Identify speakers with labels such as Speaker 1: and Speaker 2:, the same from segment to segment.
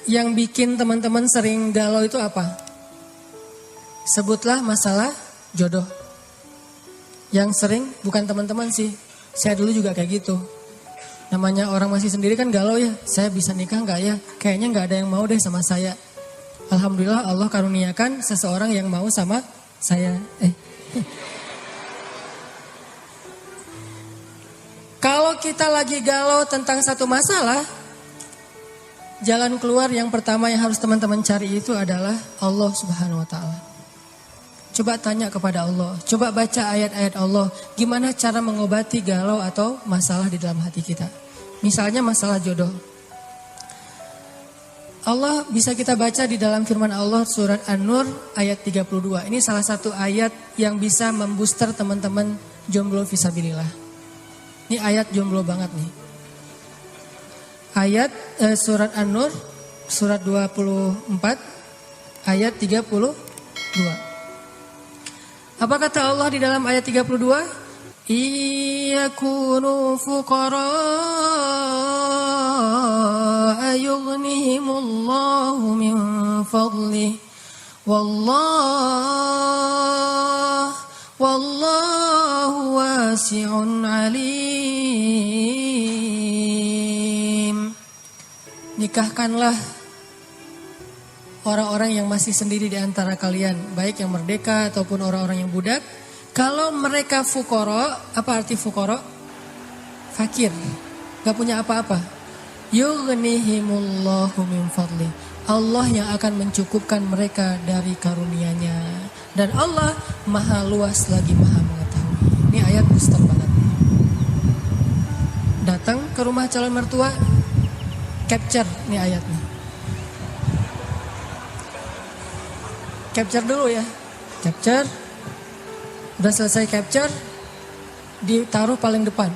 Speaker 1: yang bikin teman-teman sering galau itu apa? Sebutlah masalah jodoh. Yang sering bukan teman-teman sih. Saya dulu juga kayak gitu. Namanya orang masih sendiri kan galau ya. Saya bisa nikah nggak ya? Kayaknya nggak ada yang mau deh sama saya. Alhamdulillah Allah karuniakan seseorang yang mau sama saya. Kalau kita lagi galau tentang satu masalah, jalan keluar yang pertama yang harus teman-teman cari itu adalah Allah Subhanahu wa Ta'ala. Coba tanya kepada Allah, coba baca ayat-ayat Allah, gimana cara mengobati galau atau masalah di dalam hati kita. Misalnya masalah jodoh. Allah bisa kita baca di dalam firman Allah surat An-Nur ayat 32. Ini salah satu ayat yang bisa membooster teman-teman jomblo fisabilillah. Ini ayat jomblo banget nih. Ayat surat An-Nur surat 24 ayat 32. Apa kata Allah di dalam ayat 32? Iyakunu fuqara yughnihimullahu min fadlih wallahu wasi'un alim. Nikahkanlah orang-orang yang masih sendiri di antara kalian, baik yang merdeka ataupun orang-orang yang budak. Kalau mereka fukoro, apa arti fukoro? Fakir, gak punya apa-apa. Yughnihimullahu min fadli. Allah yang akan mencukupkan mereka dari karunia-Nya. Dan Allah maha luas lagi maha mengetahui. Ini ayat booster banget. Datang ke rumah calon mertua, capture ini ayatnya. Capture dulu ya, capture, udah selesai capture, ditaruh paling depan.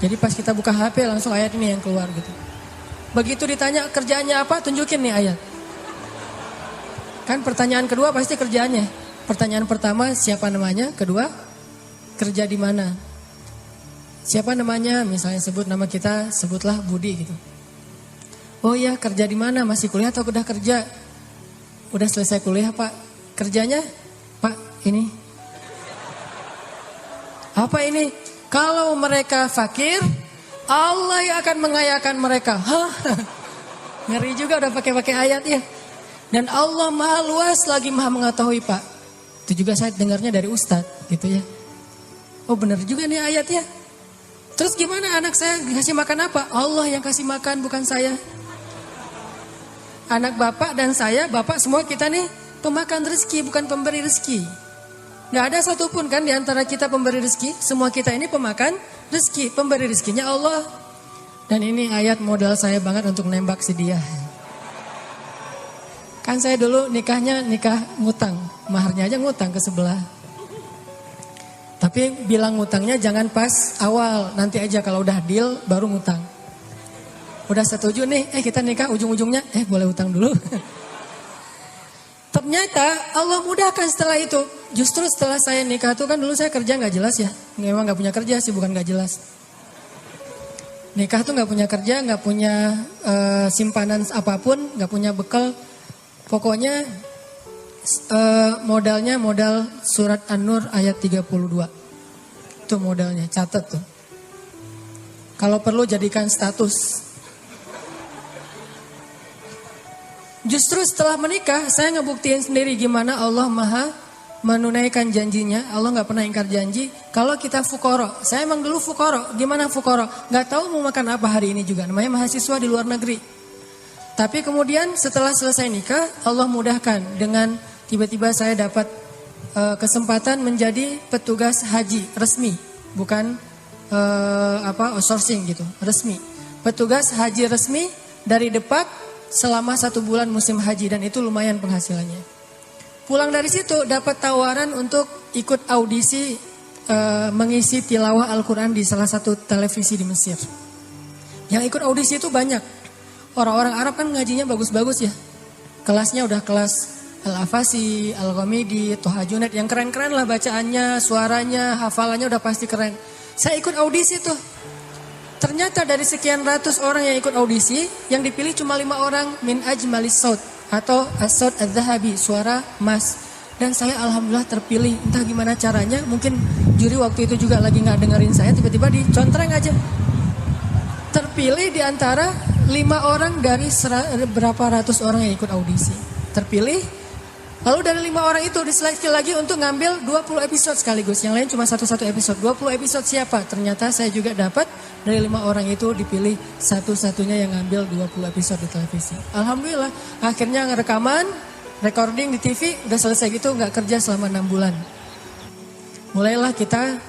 Speaker 1: Jadi pas kita buka HP langsung ayat ini yang keluar gitu. Begitu ditanya kerjaannya apa, tunjukin nih ayat. Kan pertanyaan kedua pasti kerjaannya. Pertanyaan pertama siapa namanya, kedua kerja di mana. Siapa namanya, misalnya sebut nama kita, sebutlah Budi gitu. Oh iya, kerja di mana, masih kuliah atau udah kerja? Udah selesai kuliah Pak, kerjanya Pak ini. Apa ini? Kalau mereka fakir, Allah yang akan mengayakan mereka. Hah? Ngeri juga udah pakai ayat ya. Dan Allah maha luas lagi maha mengetahui Pak. Itu juga saya dengarnya dari Ustadz gitu ya. Oh benar juga nih ayatnya. Terus gimana anak saya dikasih makan apa? Allah yang kasih makan bukan saya. Anak bapak dan saya, bapak semua kita nih pemakan rezeki bukan pemberi rezeki. Gak ada satupun kan di antara kita pemberi rezeki. Semua kita ini pemakan rezeki, pemberi rezekinya Allah. Dan ini ayat modal saya banget untuk nembak si dia. Kan saya dulu nikahnya nikah ngutang, maharnya aja ngutang ke sebelah. Tapi bilang ngutangnya jangan pas awal, nanti aja kalau udah deal baru ngutang. Udah setuju nih, kita nikah ujung-ujungnya, boleh utang dulu. Ternyata Allah mudahkan setelah itu. Justru setelah saya nikah tuh kan dulu saya kerja gak jelas ya. Memang gak punya kerja sih, bukan gak jelas. Nikah tuh gak punya kerja, gak punya simpanan apapun, gak punya bekal. Pokoknya modalnya modal surat An-Nur ayat 32. Itu modalnya, catat tuh. Kalau perlu jadikan status. Justru setelah menikah saya ngebuktiin sendiri gimana Allah maha menunaikan janjinya. Allah gak pernah ingkar janji. Kalau kita fukoro, saya emang dulu fukoro. Gimana fukoro? Gak tahu mau makan apa hari ini juga. Namanya mahasiswa di luar negeri. Tapi kemudian setelah selesai nikah Allah mudahkan dengan tiba-tiba saya dapat kesempatan menjadi petugas haji resmi. Bukan outsourcing gitu, resmi. Petugas haji resmi dari Depak selama 1 bulan musim haji dan itu lumayan penghasilannya. Pulang dari situ dapat tawaran untuk ikut audisi mengisi tilawah Al-Quran di salah satu televisi di Mesir. Yang ikut audisi itu banyak. Orang-orang Arab kan ngajinya bagus-bagus ya. Kelasnya udah kelas Al-Afasi, Al-Ghamidi, Toha Junaid yang keren-keren lah bacaannya, suaranya, hafalannya udah pasti keren. Saya ikut audisi tuh. Ternyata dari sekian ratus orang yang ikut audisi, yang dipilih cuma 5 orang min ajmalis saut atau as-saut adz-dzahabi, suara emas. Dan saya alhamdulillah terpilih. Entah gimana caranya, mungkin juri waktu itu juga lagi nggak dengerin saya, tiba-tiba dicontreng aja. Terpilih di antara 5 orang dari berapa ratus orang yang ikut audisi. Terpilih. Lalu dari 5 orang itu diseleksi lagi untuk ngambil 20 episode sekaligus. Yang lain cuma satu-satu episode. 20 episode siapa? Ternyata saya juga dapat dari 5 orang itu dipilih satu-satunya yang ngambil 20 episode di televisi. Alhamdulillah. Akhirnya ngerekaman, recording di TV, udah selesai gitu, gak kerja selama 6 bulan. Mulailah kita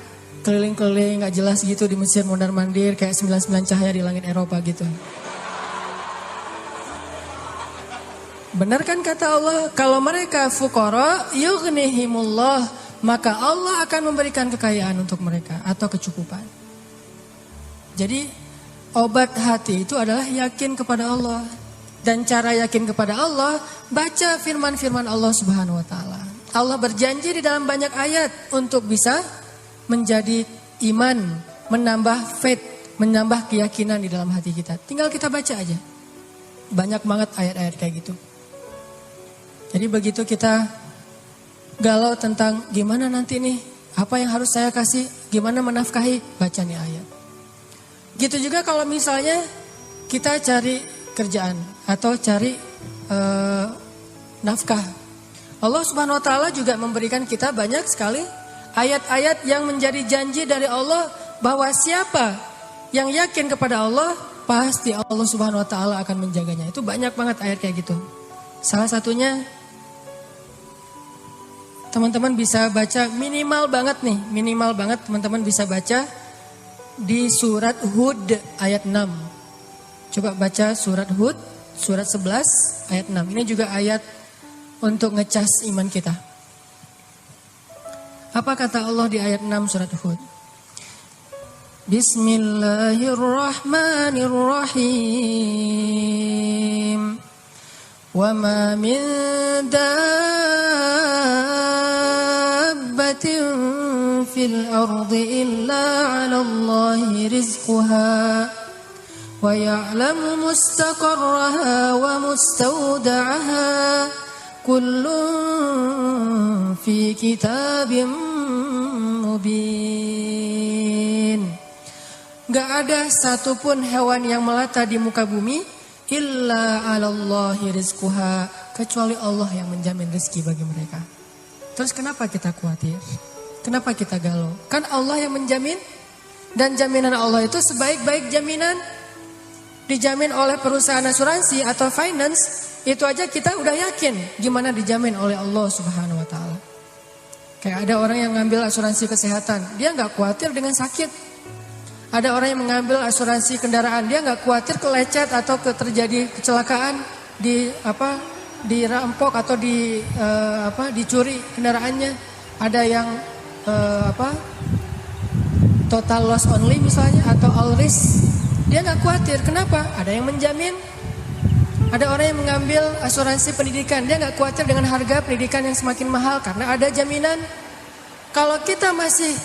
Speaker 1: keliling-keliling gak jelas gitu di Mesir mondar-mandir kayak 99 cahaya di langit Eropa gitu. Benar kan kata Allah, kalau mereka fuqara yughnihimullah, maka Allah akan memberikan kekayaan untuk mereka atau kecukupan. Jadi obat hati itu adalah yakin kepada Allah. Dan cara yakin kepada Allah, baca firman-firman Allah Subhanahu wa taala. Allah berjanji di dalam banyak ayat untuk bisa menjadi iman, menambah faith, menambah keyakinan di dalam hati kita. Tinggal kita baca aja. Banyak banget ayat-ayat kayak gitu. Jadi begitu kita galau tentang gimana nanti nih, apa yang harus saya kasih, gimana menafkahi, baca nih ayat. Gitu juga kalau misalnya kita cari kerjaan atau cari nafkah. Allah Subhanahu wa taala juga memberikan kita banyak sekali ayat-ayat yang menjadi janji dari Allah bahwa siapa yang yakin kepada Allah, pasti Allah Subhanahu wa taala akan menjaganya. Itu banyak banget ayat kayak gitu. Salah satunya teman-teman bisa baca minimal banget teman-teman bisa baca di surat Hud ayat 6. Coba baca surat Hud, surat 11 ayat 6. Ini juga ayat untuk ngecas iman kita. Apa kata Allah di ayat 6 surat Hud? Bismillahirrahmanirrahim. Wa ma min dabbatin fil ardi illa 'ala Allahi rizquha wa ya'lamu mustaqarraha wa mustawda'aha kullun fi kitabim mubin. Gak ada satupun hewan yang melata di muka bumi illa 'alallahi rizquha, kecuali Allah yang menjamin rezeki bagi mereka. Terus kenapa kita khawatir? Kenapa kita galau? Kan Allah yang menjamin, dan jaminan Allah itu sebaik-baik jaminan. Dijamin oleh perusahaan asuransi atau finance, itu aja kita udah yakin gimana dijamin oleh Allah Subhanahu wa taala. Kayak ada orang yang ngambil asuransi kesehatan, dia gak khawatir dengan sakit. Ada orang yang mengambil asuransi kendaraan, dia nggak khawatir kelecet atau terjadi kecelakaan, dirampok atau dicuri kendaraannya. Ada yang total loss only misalnya atau all risk, dia nggak khawatir. Kenapa? Ada yang menjamin. Ada orang yang mengambil asuransi pendidikan, dia nggak khawatir dengan harga pendidikan yang semakin mahal karena ada jaminan. Kalau kita masih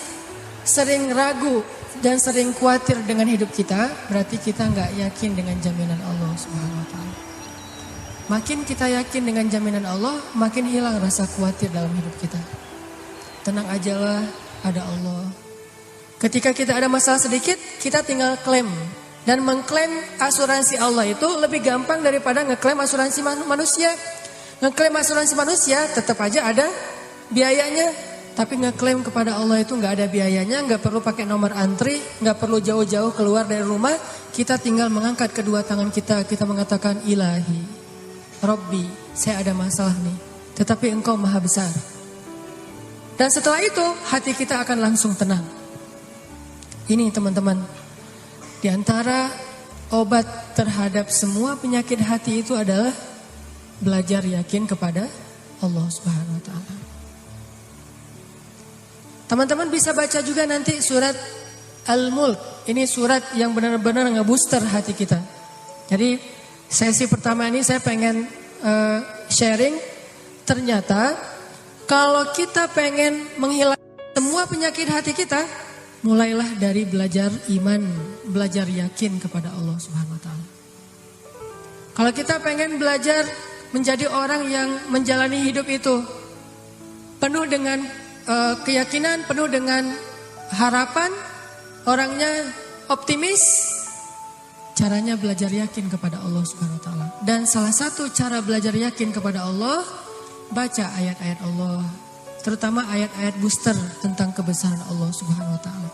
Speaker 1: sering ragu dan sering khawatir dengan hidup kita, berarti kita nggak yakin dengan jaminan Allah Subhanahu wa taala. Makin kita yakin dengan jaminan Allah, makin hilang rasa khawatir dalam hidup kita. Tenang ajalah, ada Allah. Ketika kita ada masalah sedikit, kita tinggal klaim. Dan mengklaim asuransi Allah itu lebih gampang daripada ngeklaim asuransi manusia. Ngeklaim asuransi manusia tetap aja ada biayanya. Tapi ngeklaim kepada Allah itu nggak ada biayanya, nggak perlu pakai nomor antri, nggak perlu jauh-jauh keluar dari rumah. Kita tinggal mengangkat kedua tangan kita mengatakan Ilahi, Robbi, saya ada masalah nih, tetapi Engkau maha besar. Dan setelah itu hati kita akan langsung tenang. Ini teman-teman, di antara obat terhadap semua penyakit hati itu adalah belajar yakin kepada Allah Subhanahu wa taala. Teman-teman bisa baca juga nanti surat Al-Mulk. Ini surat yang benar-benar ngebooster hati kita. Jadi sesi pertama ini saya pengen sharing. Ternyata kalau kita pengen menghilangkan semua penyakit hati kita, mulailah dari belajar iman, belajar yakin kepada Allah Subhanahu wa taala. Kalau kita pengen belajar menjadi orang yang menjalani hidup itu penuh dengan keyakinan, penuh dengan harapan, orangnya optimis, caranya belajar yakin kepada Allah Subhanahu wa taala. Dan salah satu cara belajar yakin kepada Allah, baca ayat-ayat Allah, terutama ayat-ayat booster tentang kebesaran Allah Subhanahu wa taala.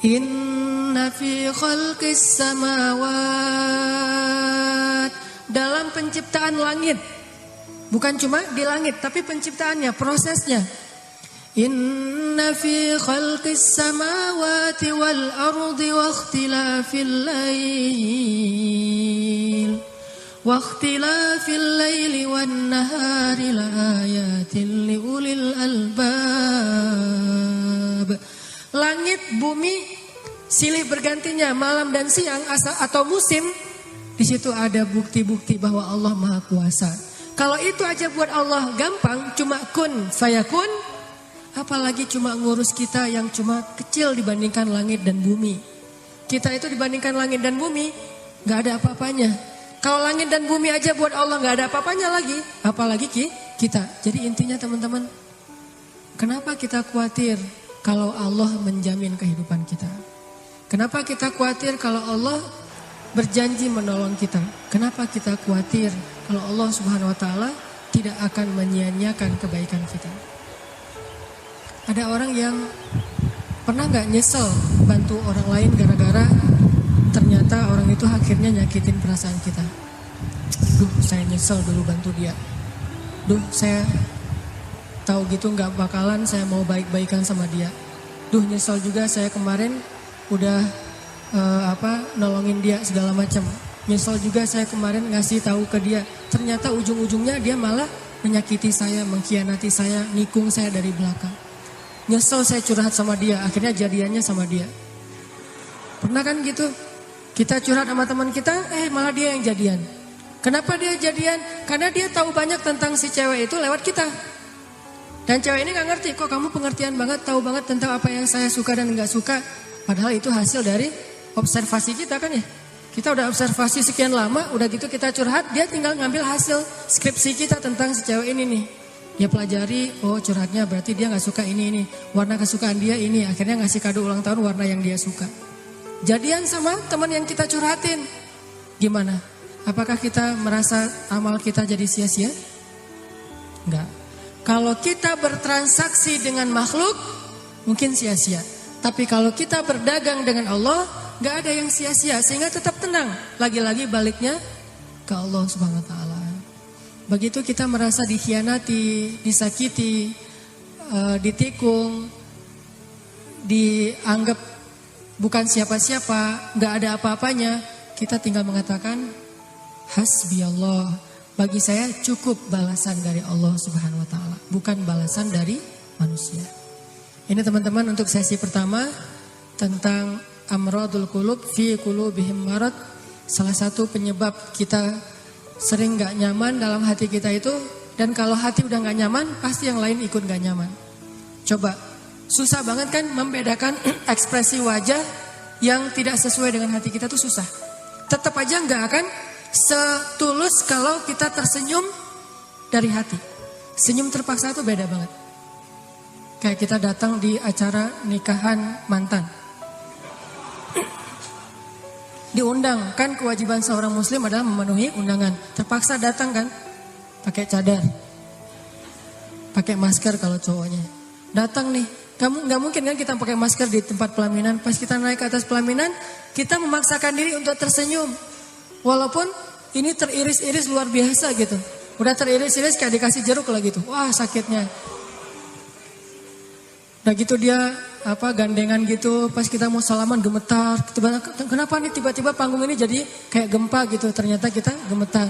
Speaker 1: Inna fi khalqis samawat, dalam penciptaan langit, bukan cuma di langit tapi penciptaannya, prosesnya. Inna fi khalqis samawati wal ardi wa ikhtilafil laili wan nahari la ayatin liulil albab. Langit, bumi, silih bergantinya malam dan siang atau musim, di situ ada bukti-bukti bahwa Allah Maha Kuasa. Kalau itu aja buat Allah gampang, cuma kun fayakun, apalagi cuma ngurus kita yang cuma kecil dibandingkan langit dan bumi. Kita itu dibandingkan langit dan bumi gak ada apa-apanya. Kalau langit dan bumi aja buat Allah gak ada apa-apanya lagi, apalagi kita. Jadi intinya teman-teman, kenapa kita khawatir kalau Allah menjamin kehidupan kita? Kenapa kita khawatir kalau Allah berjanji menolong kita? Kenapa kita khawatir kalau Allah Subhanahu wa taala tidak akan menyia-nyiakan kebaikan kita? Ada orang yang pernah gak nyesel bantu orang lain gara-gara ternyata orang itu akhirnya nyakitin perasaan kita. Duh, saya nyesel dulu bantu dia. Duh, saya tahu gitu gak bakalan saya mau baik-baikan sama dia. Duh, nyesel juga saya kemarin udah nolongin dia segala macam. Nyesel juga saya kemarin ngasih tahu ke dia. Ternyata ujung-ujungnya dia malah menyakiti saya, mengkhianati saya, nikung saya dari belakang. Nyesel saya curhat sama dia, akhirnya jadiannya sama dia. Pernah kan gitu? Kita curhat sama teman kita, malah dia yang jadian. Kenapa dia jadian? Karena dia tahu banyak tentang si cewek itu lewat kita. Dan cewek ini gak ngerti, kok kamu pengertian banget, tahu banget tentang apa yang saya suka dan gak suka. Padahal itu hasil dari observasi kita kan ya. Kita udah observasi sekian lama, udah gitu kita curhat, dia tinggal ngambil hasil skripsi kita tentang si cewek ini nih. Dia pelajari, oh curhatnya berarti dia gak suka ini. Warna kesukaan dia ini, akhirnya ngasih kado ulang tahun warna yang dia suka. Jadian sama teman yang kita curhatin. Gimana? Apakah kita merasa amal kita jadi sia-sia? Enggak. Kalau kita bertransaksi dengan makhluk, mungkin sia-sia. Tapi kalau kita berdagang dengan Allah, gak ada yang sia-sia. Sehingga tetap tenang. Lagi-lagi baliknya ke Allah Subhanahu wa taala. Begitu kita merasa dikhianati, disakiti, ditikung, dianggap bukan siapa-siapa, gak ada apa-apanya, kita tinggal mengatakan, hasbi Allah. Bagi saya cukup balasan dari Allah Subhanahu wa taala, bukan balasan dari manusia. Ini teman-teman untuk sesi pertama tentang amradul qulub fi qulubihim marad. Salah satu penyebab kita sering gak nyaman dalam hati kita itu, dan kalau hati udah gak nyaman, pasti yang lain ikut gak nyaman. Coba, susah banget kan membedakan ekspresi wajah yang tidak sesuai dengan hati kita tuh susah. Tetap aja gak akan setulus kalau kita tersenyum dari hati. Senyum terpaksa itu beda banget. Kayak kita datang di acara nikahan mantan. Diundang, kan kewajiban seorang muslim adalah memenuhi undangan. Terpaksa datang kan, pakai cadar, pakai masker kalau cowoknya. Datang nih, kamu nggak mungkin kan kita pakai masker di tempat pelaminan. Pas kita naik ke atas pelaminan, kita memaksakan diri untuk tersenyum. Walaupun ini teriris-iris luar biasa gitu. Udah teriris-iris kayak dikasih jeruk lah gitu. Wah sakitnya. Udah gitu dia gandengan gitu. Pas kita mau salaman gemetar. Kenapa nih tiba-tiba panggung ini jadi kayak gempa gitu. Ternyata kita gemetar.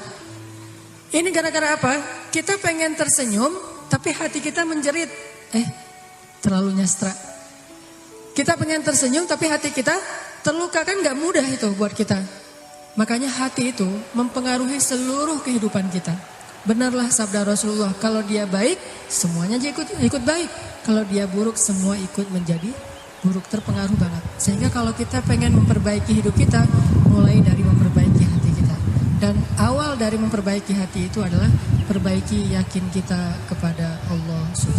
Speaker 1: Ini gara-gara apa? Kita pengen tersenyum tapi hati kita menjerit. Terlalu nyastra. Kita pengen tersenyum tapi hati kita terluka, kan gak mudah itu buat kita. Makanya hati itu mempengaruhi seluruh kehidupan kita. Benarlah sabda Rasulullah, kalau dia baik semuanya ikut baik. Kalau dia buruk semua ikut menjadi buruk, terpengaruh banget. Sehingga kalau kita pengen memperbaiki hidup kita, mulai dari memperbaiki hati kita. Dan awal dari memperbaiki hati itu adalah perbaiki yakin kita kepada Allah Subhanahu